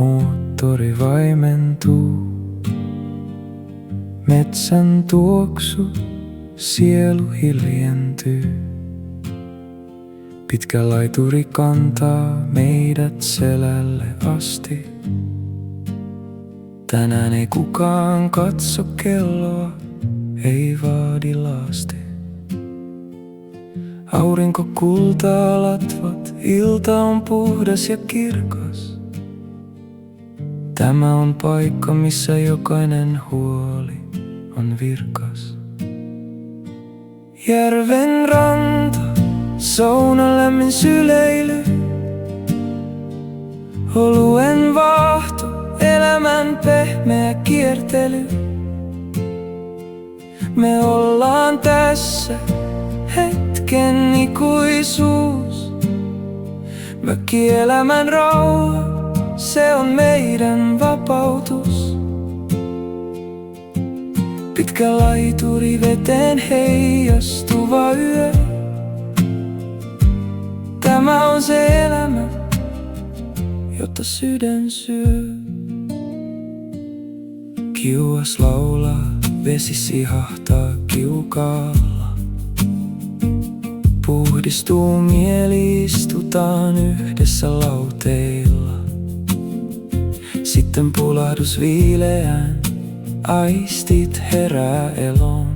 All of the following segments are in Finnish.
moottori vaimentuu. Metsän tuoksu, sielu hiljentyy. Pitkä laituri kantaa meidät selälle asti. Tänään ei kukaan katso kelloa, ei vaadi lasti. Aurinko kultaa latvat, ilta on puhdas ja kirkas. Tämä on paikka, missä jokainen huoli on virkas. Järven ranta, sauna lämmin syleily. Oluen vaahto, elämän pehmeä kiertely. Me ollaan tässä, hetken ikuisuus. Mökkielämän rauha, se on meidän vapautus. Pitkä laituri veteen heijastuva yö. Tämä on se elämä, jota sydän syö. Kiuas laulaa, vesi sihahtaa kiukaalla. Puhdistuu mieli, istutaan yhdessä lauteilla. Sitten pulahdus viileään, aistit herää eloon.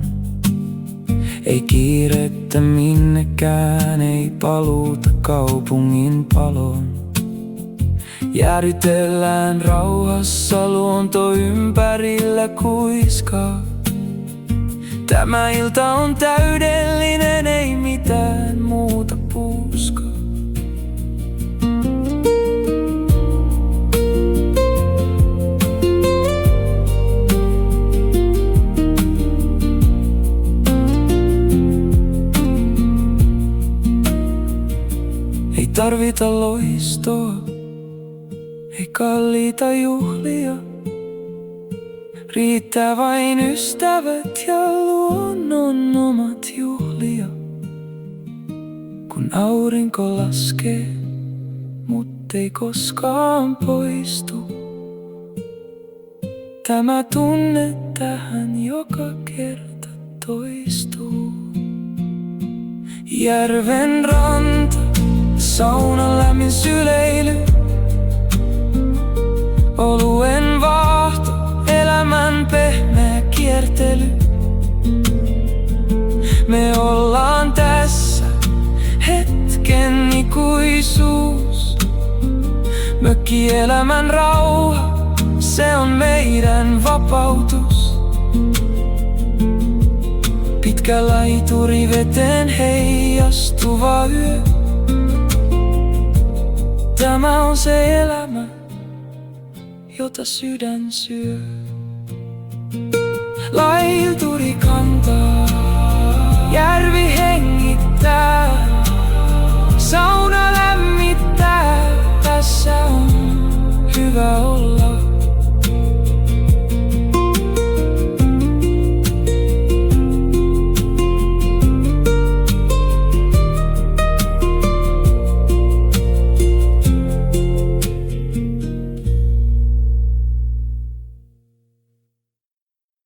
Ei kiirettä minnekään, ei paluuta kaupungin paloon. Jäädytellään rauhassa, luonto ympärillä kuiskaa. Tämä ilta on täydellinen, ei mitään muuta puuskaa. Ei tarvita loistoa, ei kalliita juhlia. Riittää vain ystävät ja luonnon omat juhlia. Kun aurinko laskee, mut ei koskaan poistu. Tämä tunne tähän joka kerta toistuu. Järven ranta, sauna lämmin syleily. Oluen vaahto, elämän pehmeä kiertely. Me ollaan tässä, hetken ikuisuus. Mökkielämän rauha, se on meidän vapautus. Pitkä laituri veteen heijastuva yö. Tämä on se elämä, jota sydän syö. Laituri kantaa, järvi hengittää, sauna lämmittää. Tässä on hyvä olla.